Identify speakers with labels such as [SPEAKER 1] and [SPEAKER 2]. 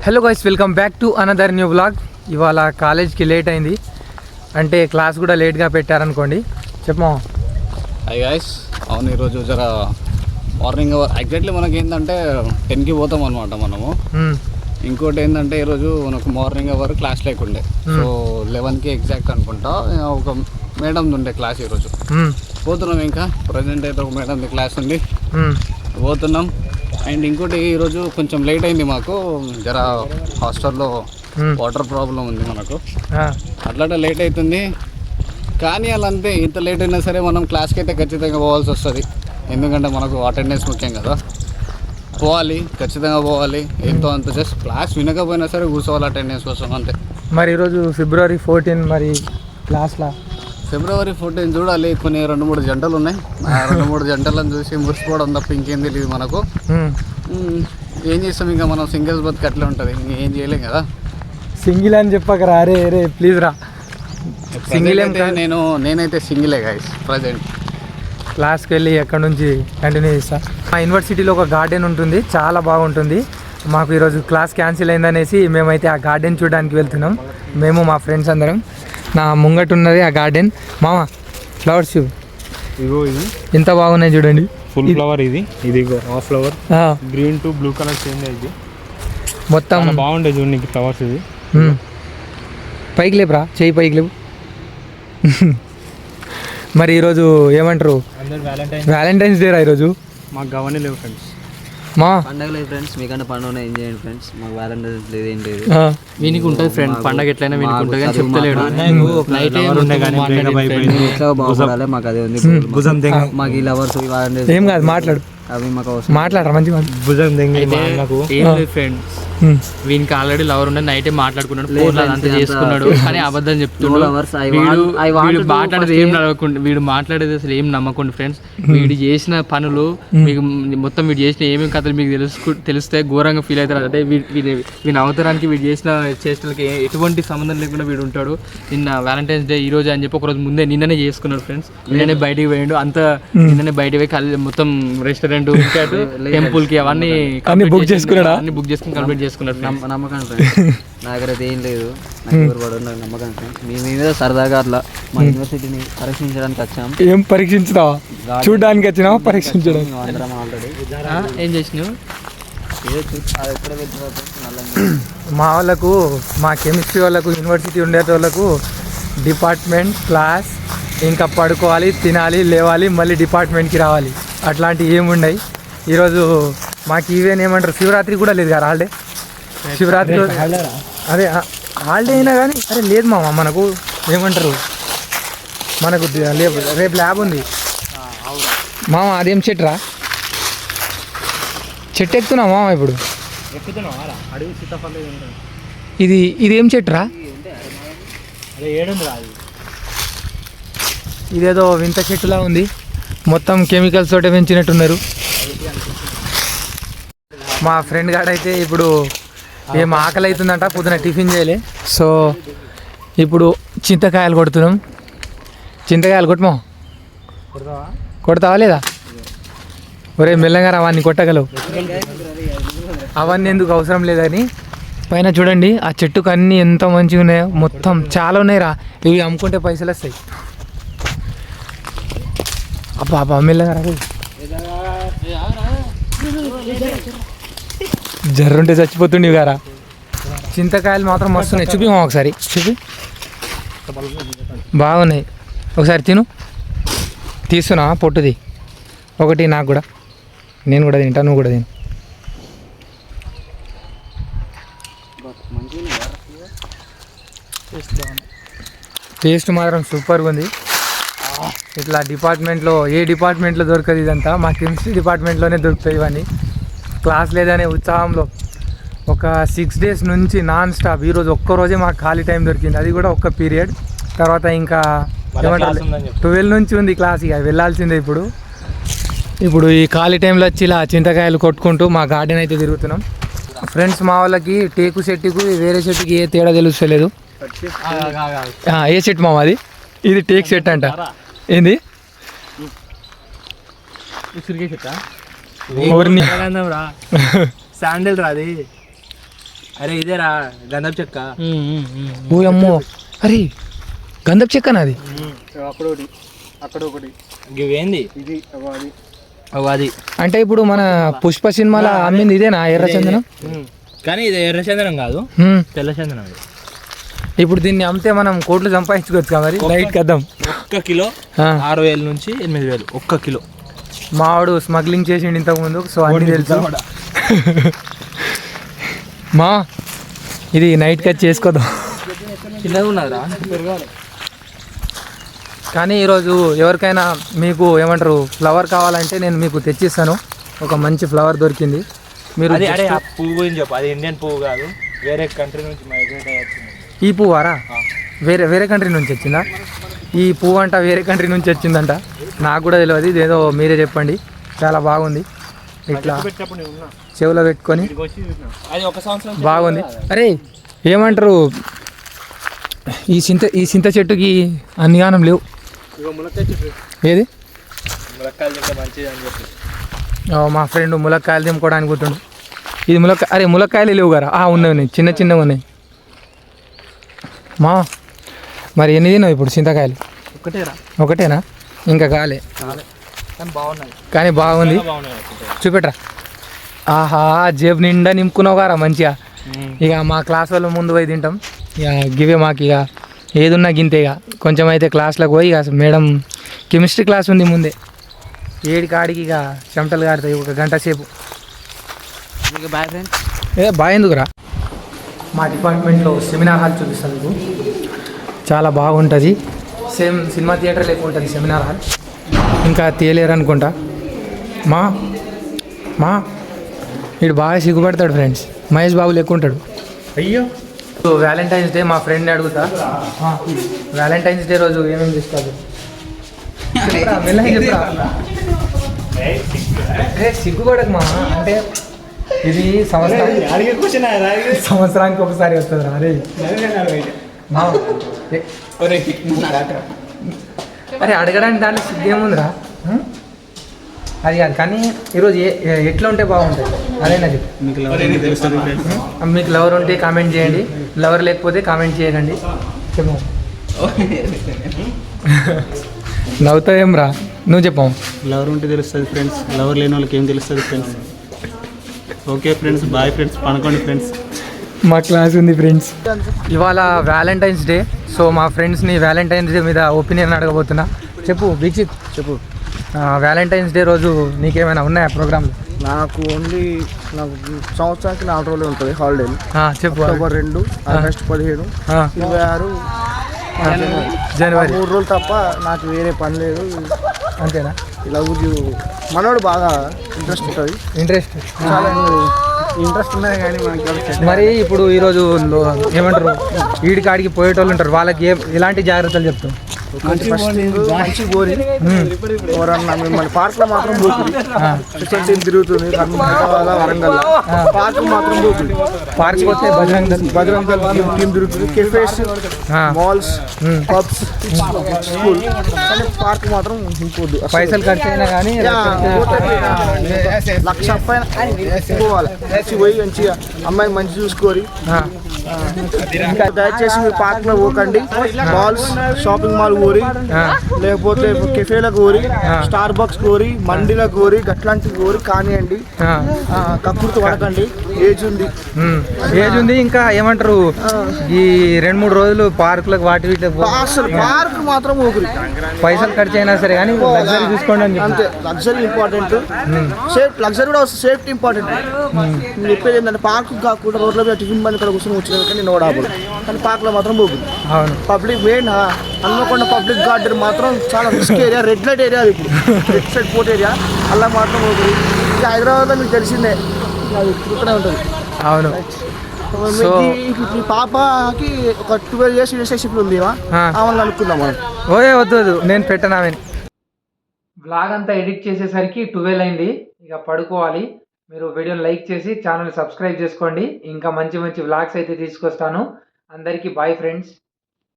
[SPEAKER 1] Hello guys, welcome back to another new blog. ఇవాళ కాలేజ్కి late అయింది, అంటే క్లాస్ కూడా లేట్గా పెట్టారనుకోండి. చెప్పమా.
[SPEAKER 2] హాయ్ గైస్, అవును ఈరోజు జర మార్నింగ్ ఎగ్జాక్ట్లీ మనకి ఏంటంటే 10కి పోతాం అనమాట మనము. ఇంకోటి ఏంటంటే ఈరోజు మనకు మార్నింగ్ అవర్ క్లాస్ లేకుండే, సో 11కి ఎగ్జాక్ట్ అనుకుంటా ఒక మేడం ఉండే క్లాస్ ఈరోజు. పోతున్నాం, ఇంకా ప్రజెంట్ అయితే ఒక మేడం క్లాస్ ఉంది, పోతున్నాం. అండ్ ఇంకోటి ఈరోజు కొంచెం లేట్ అయింది మాకు, జర హాస్టల్లో వాటర్ ప్రాబ్లం ఉంది మనకు, అట్లా లేట్ అవుతుంది. కానీ అలా అంతే, ఇంత లేట్ అయినా సరే మనం క్లాస్కి అయితే ఖచ్చితంగా పోవాల్సి వస్తుంది. ఎందుకంటే మనకు అటెండెన్స్ ముఖ్యం కదా, పోవాలి, ఖచ్చితంగా పోవాలి. ఎంతో అంత జస్ట్ క్లాస్ వినకపోయినా సరే కూర్చోవాలి అటెండెన్స్ కోసం, అంతే.
[SPEAKER 1] మరి ఈరోజు February 14 మరి క్లాస్లా
[SPEAKER 2] February 14 చూడాలి. కొన్ని 2-3 జంటలు ఉన్నాయి, ఆ 2-3 జంటలను చూసి మురిసిపోవడం తప్ప ఇంకేం తెలియదు మనకు. ఏం చేస్తాం, ఇంకా మనం సింగిల్స్ బతికి అట్లా ఉంటుంది, ఏం చేయలేం కదా.
[SPEAKER 1] సింగిల్ అని చెప్పకరా, అరే అరే ప్లీజ్ రా.
[SPEAKER 2] సింగిల్ అయితే నేనైతే సింగిలే గైస్ ప్రజెంట్.
[SPEAKER 1] క్లాస్కి వెళ్ళి ఎక్కడి నుంచి కంటిన్యూ చేస్తా. మా యూనివర్సిటీలో ఒక గార్డెన్ ఉంటుంది, చాలా బాగుంటుంది. మాకు ఈరోజు క్లాస్ క్యాన్సిల్ అయిందనేసి మేమైతే ఆ గార్డెన్ చూడడానికి వెళ్తున్నాం, మేము మా ఫ్రెండ్స్ అందరం. నా ముంగట ఉన్నది ఆ గార్డెన్. మామ, ఫ్లవర్స్
[SPEAKER 3] ఇగో ఇది
[SPEAKER 1] ఎంత బాగున్నాయి చూడండి.
[SPEAKER 3] ఫుల్ ఫ్లవర్, ఇది half flower, green to blue colour change అయింది,
[SPEAKER 1] మొత్తం
[SPEAKER 3] బాగుంటాయి చూడండి ఫ్లవర్స్. ఇది
[SPEAKER 1] పైకి లేపురా, చేయి పైకి లేపు. మరి ఈరోజు ఏమంటారు, వ్యాలంటైన్స్ డే రా ఈరోజు.
[SPEAKER 3] మాకు గవర్నీ లేవు ఫ్రెండ్స్,
[SPEAKER 1] మా
[SPEAKER 4] పండగ లేదు ఫ్రెండ్స్, మీకన్నా పండుగ ఎంజాయ్ చేయండి ఫ్రెండ్స్. మాకు వ్యాలంటైన్స్ లేదు, ఏం లేదు.
[SPEAKER 1] వీనికి ఉంటుంది ఫ్రెండ్ పండగ, ఎట్లయినా వీనికి ఉంటుంది కానీ చెప్తలేడు.
[SPEAKER 4] ఎట్లా బాగుపడాలి మాకు అదే ఉంది. మాకు ఈ లవర్స్
[SPEAKER 1] ఏం కాదు, మాట్లాడు,
[SPEAKER 4] అవి మాకు
[SPEAKER 1] మాట్లాడరా మంచిగా.
[SPEAKER 3] భుజం
[SPEAKER 5] ఫ్రెండ్స్ వీనికి ఆల్రెడీ లవర్ ఉండే, నైటే మాట్లాడుకున్నాడు, ఫోన్ అంతా చేసుకున్నాడు, కానీ అబద్ధం చెప్తున్నాడు. వీడు మాట్లాడేది అసలు ఏం నమ్మకండి ఫ్రెండ్స్. వీడు చేసిన పనులు మీకు మొత్తం, వీడు చేసిన ఏమేమి కథలు మీకు తెలిస్తే ఘోరంగా ఫీల్ అవుతారు. అంటే వీని అవతరానికి వీడు చేసిన చేష్టలకి ఎటువంటి సంబంధం లేకుండా వీడు ఉంటాడు. నిన్న వ్యాలంటైన్స్ డే ఈ రోజు అని చెప్పి ఒకరోజు ముందే నిన్ననే చేసుకున్నాడు ఫ్రెండ్స్. నిన్ననే బయటికి పోయాడు, అంతా నిన్ననే బయటికి పోయి మొత్తం రెస్టారెంట్, టెంపుల్ కి అవన్నీ
[SPEAKER 1] బుక్ చేసుకున్నాడు,
[SPEAKER 5] అన్ని బుక్ చేసుకుని కంప్లీట్ చేసుకున్నాడు.
[SPEAKER 4] నమ్మకం ఫ్రెండ్స్, నా దగ్గర అయితే ఏం లేదు, నాకు నమ్మకం ఫ్రెండ్స్. మేము సరదాగా అట్లా మా యూనివర్సిటీని పరీక్షించడానికి వచ్చాం.
[SPEAKER 1] ఏం పరీక్షించుతావా, చూడడానికి వచ్చినావా పరీక్షించడానికి?
[SPEAKER 4] అందరం ఆల్రెడీ
[SPEAKER 5] ఏం చేసినావు?
[SPEAKER 1] మా వాళ్ళకు, మా కెమిస్ట్రీ వాళ్ళకు, యూనివర్సిటీ ఉండే వాళ్ళకు డిపార్ట్మెంట్, క్లాస్, ఇంకా పడుకోవాలి, తినాలి, లేవాలి, మళ్ళీ డిపార్ట్మెంట్కి రావాలి, అట్లాంటివి ఏముండయి. ఈరోజు మాకు ఈవెన్ ఏమంటారు, శివరాత్రి కూడా లేదు కదా హాలిడే. శివరాత్రి అదే హాలిడే అయినా కానీ అరే లేదు మామ, మనకు ఏమంటారు, మనకు రేపు ల్యాబ్ ఉంది మామ. అదేం చెట్టురా, చెట్టు ఎక్కుతున్నావు మామ ఇప్పుడు. ఇదేం చెట్టురా, ఇదేదో వింత చెట్టులా ఉంది, మొత్తం కెమికల్స్ తోటే పెంచినట్టున్నారు. మా ఫ్రెండ్ గాడైతే ఇప్పుడు ఏం ఆకలి అవుతుందంట, పొద్దున టిఫిన్ చేయలే, సో ఇప్పుడు చింతకాయలు కొడుతున్నాం. చింతకాయలు కొట్టమా, కొడతావా లేదా? ఒరే మెల్లగా అవన్నీ కొట్టగలవు, అవన్నీ ఎందుకు అవసరం లేదని. పైన చూడండి ఆ చెట్టుకు అన్నీ ఎంత మంచిగా ఉన్నాయో, మొత్తం చాలా ఉన్నాయి రా. ఇవి అమ్ముకుంటే పైసలు వస్తాయి. అబ్బా అబ్బా మెల్లగా రా, జర్రుంటే చచ్చిపోతుండేవి గారా. చింతకాయలు మాత్రం మస్తున్నాయి, చూపి మా ఒకసారి, చూపి, బాగున్నాయి. ఒకసారి తిను, తీస్తున్నా పొట్టుది ఒకటి నాకు కూడా, నేను కూడా తింటా, నువ్వు కూడా తిను. టేస్ట్ మాత్రం సూపర్గా ఉంది. ఇట్లా డిపార్ట్మెంట్లో, ఏ డిపార్ట్మెంట్లో దొరకదు ఇదంతా, మా కెమిస్ట్రీ డిపార్ట్మెంట్లోనే దొరుకుతాయి ఇవన్నీ. క్లాస్ లేదనే ఉత్సాహంలో ఒక 6 days నుంచి నాన్ స్టాప్. ఈరోజు ఒక్కరోజే మాకు ఖాళీ టైం దొరికింది, అది కూడా ఒక్క పీరియడ్. తర్వాత ఇంకా ఏమంటారు 12 నుంచి ఉంది క్లాస్, ఇక వెళ్ళాల్సిందే. ఇప్పుడు ఈ ఖాళీ టైంలో వచ్చి ఇలా చింతకాయలు కొట్టుకుంటూ మా గార్డెన్ అయితే తిరుగుతున్నాం ఫ్రెండ్స్. మా వాళ్ళకి టేకు చెట్టుకు వేరే చెట్టుకి ఏ తేడా తెలుస్తలేదు. ఏ చెట్టు మామ అది? ఇది టేక్ చెట్టు అంట. ఏంది
[SPEAKER 5] శాండిల్ రాది,
[SPEAKER 3] అరే ఇదేరా గంధం చెక్క.
[SPEAKER 1] ఓ అమ్మో, అరే గంధపు చెక్క నాది.
[SPEAKER 3] అక్కడొకటి అక్కడొకటి ఇవేంది ఇది అది.
[SPEAKER 1] అంటే ఇప్పుడు మన పుష్ప సినిమాలో అమ్మింది ఇదేనా ఎర్రచందనం?
[SPEAKER 3] కానీ ఇది ఎర్రచందనం కాదు, తెల్ల చందనం.
[SPEAKER 1] ఇప్పుడు దీన్ని అమ్మితే మనం కోట్లు సంపాదించుకోవచ్చు కదా మరి. లైట్ కద్దాం.
[SPEAKER 3] 1 కిలో 6,000 నుంచి 8,000. 1 కిలో.
[SPEAKER 1] మావాడు స్మగ్లింగ్ చేసిండు ఇంతకుముందు, సో అన్నీ తెలుసు. మా ఇది నైట్ కట్ చేసుకోదాం.
[SPEAKER 5] చిన్నగా ఉన్నదిరా.
[SPEAKER 1] కానీ ఈరోజు ఎవరికైనా మీకు ఏమంటారు ఫ్లవర్ కావాలంటే నేను మీకు తెచ్చిస్తాను. ఒక మంచి ఫ్లవర్ దొరికింది. మీరు
[SPEAKER 3] అరే ఆ పువ్వు గురించి చెప్పు. అది ఇండియన్ పువ్వు కాదు, వేరే కంట్రీ నుంచి మైగ్రేట్ అయ్యి వచ్చింది.
[SPEAKER 1] ఈ పువ్వారా? వేరే కంట్రీ నుంచి వచ్చిందా? ఈ పువ్వు అంట వేరే కంట్రీ నుంచి వచ్చిందంట. నాకు కూడా తెలియదు, ఇదేదో మీరే చెప్పండి. చాలా బాగుంది. ఇట్లా చెవులో పెట్టుకొని
[SPEAKER 3] అది 1 సంవత్సరం
[SPEAKER 1] బాగుంది. అరే ఏమంటారు, ఈ చింత చెట్టుకి అన్ని గానం లేవు. ఏది
[SPEAKER 3] ములక్కాయలు తింటే మంచిది అని చెప్పి
[SPEAKER 1] మా ఫ్రెండ్ ములక్కాయలు దింపుకోవడానికి పోతుండు. ఇది అరే ములక్కాయలు లేవు కదా? ఉన్నాయి, చిన్నగా ఉన్నాయి. మా మరి ఎన్ని తిన్నావు ఇప్పుడు చింతకాయలు? ఒకటేనా? ఇంకా కాలే కానీ బాగుంది. చూపెట్రా. ఆహా, జేబు నిండా నింపుకున్నావు గారా మంచిగా. ఇక మా క్లాస్ వాళ్ళు ముందు పోయి తింటాం. ఇక గివే మాకు ఇక ఏదున్నా గింతే. ఇక కొంచెం అయితే క్లాస్లోకి పోయి ఇక మేడం కెమిస్ట్రీ క్లాస్ ఉంది ముందే. 7 కాడికి ఇక చెమటలు కారుతాయి 1 గంట సేపు.
[SPEAKER 4] Bye friends.
[SPEAKER 1] బాగా ఎందుకురా. మా డిపార్ట్మెంట్లో సెమినార్ హాల్ చూపిస్తాను మీకు. చాలా బాగుంటుంది. సేమ్ సినిమా థియేటర్ లెక్క ఉంటుంది సెమినార్ హాల్. ఇంకా తేలేరు అనుకుంటా. మా వీడు బాగా సిగ్గుపడతాడు ఫ్రెండ్స్. మహేష్ బాబు లెక్క ఉంటాడు.
[SPEAKER 3] అయ్యో.
[SPEAKER 1] సో వ్యాలంటైన్స్ డే మా ఫ్రెండ్ని అడుగుతా. వ్యాలంటైన్స్ డే రోజు ఏమేమి తీసుకోవాలి? మెల్లగా చెప్పురా. సిగ్గుపడకు మా. అంటే ఇది సంవత్సరానికి ఒకసారి వస్తుంది రా. అరే అడగడానికి దాంట్లో సిగ్గేముందిరా. అది కాదు కానీ ఈరోజు ఎట్లా ఉంటే బాగుంటుంది అదేనా చెప్పు. మీకు లవర్ ఉంటే కామెంట్ చేయండి, లవర్ లేకపోతే కామెంట్ చేయకండి. చెప్పు. నవ్వుతావేం రా, నువ్వు చెప్పావు.
[SPEAKER 3] లవర్ ఉంటే తెలుస్తుంది ఫ్రెండ్స్, లవర్ లేని వాళ్ళకి ఏం తెలుస్తుంది friends. Okay friends, boy friends, పనుకోండి ఫ్రెండ్స్.
[SPEAKER 1] మా క్లాస్ ఉంది ఫ్రెండ్స్. ఇవాళ వ్యాలంటైన్స్ డే. సో మా ఫ్రెండ్స్ని వ్యాలంటైన్స్ డే మీద ఒపీనియన్ అడగబోతున్నా. చెప్పు దీక్షిత్, చెప్పు. వ్యాలంటైన్స్ డే రోజు నీకేమైనా ఉన్నాయా ప్రోగ్రామ్లు?
[SPEAKER 6] నాకు ఓన్లీ సంవత్సరానికి 4 రోజులు ఉంటుంది హాలిడే.
[SPEAKER 1] చెప్పు.
[SPEAKER 6] అక్టోబర్ 2, ఆగస్టు 17, 26,
[SPEAKER 1] జనవరి
[SPEAKER 6] 3 రోజులు తప్ప నాకు వేరే పని లేదు.
[SPEAKER 1] అంతేనా?
[SPEAKER 6] ఇలా మనోడు బాగా ఇంట్రెస్ట్ ఉంటుంది. చాలా ఇంట్రెస్ట్ ఉన్నది కానీ మనకి.
[SPEAKER 1] మరి ఇప్పుడు ఈరోజు ఏమంటారు వీడి కాడికి పోయేటోళ్ళు ఉంటారు, వాళ్ళకి ఎలాంటి జాగ్రత్తలు చెప్తాం?
[SPEAKER 6] మంచి గోరి ఎవరన్నా మిమ్మల్ని పార్క్లో మాత్రం పోతుంది. స్పెషల్ టీం తిరుగుతుంది హైదరాబాద్, వరంగల్. పార్క్ మాత్రం పోతుంది.
[SPEAKER 1] పార్క్ పోతే
[SPEAKER 6] బజరంగ్ దళ్ టీం తిరుగుతుంది. Cafes, malls, pubs, school. Park మాత్రం ఇంకోద్దు.
[SPEAKER 1] పైసలు ఖర్చు అయినా కానీ
[SPEAKER 6] 1,00,000 పైన పోవాలి. పోయి మంచిగా అమ్మాయి మంచి చూసుకోరి. దయచేసి మీరు పార్క్ లో పోకండి. మాల్స్, షాపింగ్ మాల్ కోరి, లేకపోతే కెఫేలకు కోరి, స్టార్ బక్స్ కోరి, మండీలకు కోరి, అట్లాంటివి కోరి కానివ్వండి. కక్కుర్తి పడకండి. ఏజ్ ఉంది. ఇంకా ఏమంటారు ఈ 2-3 రోజులు పార్కులకు వాటి వీటికి అసలు పార్క్ మాత్రం ఊపిరి. పైసలు ఖర్చు అయినా సరే కానీ లగ్జరీ చూసుకోండి అని అంతే. లగ్జరీ ఇంపార్టెంట్, లగ్జరీ కూడా సేఫ్టీ ఇంపార్టెంట్. నేను చెప్పేది ఏంటంటే పార్క్ కాకుండా రోడ్ల మీద టిఫిన్ బండి ఇక్కడ కూర్చొని వచ్చిన కానీ నోడాబుల్, కానీ పార్క్లో మాత్రం పోతుంది. అవును. Public main Hanamkonda public garden మాత్రం చాలా risk area, red light area. ఇప్పుడు రెడ్ సైడ్ పోర్ట్ ఏరియా అలా మాత్రం పోతుంది. ఇక హైదరాబాద్లో మీకు తెలిసిందే అది తిరుగుతూనే ఉంటుంది. అవును. ఈ పాపకి ఒక 12 years రిలేషన్షిప్ ఉంది. ఆమెను అనుకుందాం మనం. ఓయే వద్దు, నేను పెట్టను ఆమెను. బ్లాగ్ అంతా ఎడిట్ చేసేసరికి 12 అయింది. ఇక పడుకోవాలి. మీరు వీడియోని లైక్ చేసి ఛానల్ సబ్స్క్రైబ్ చేసుకోండి. ఇంకా మంచి మంచి వ్లాగ్స్ అయితే తీసుకొస్తాను. అందరికీ బాయ్ ఫ్రెండ్స్.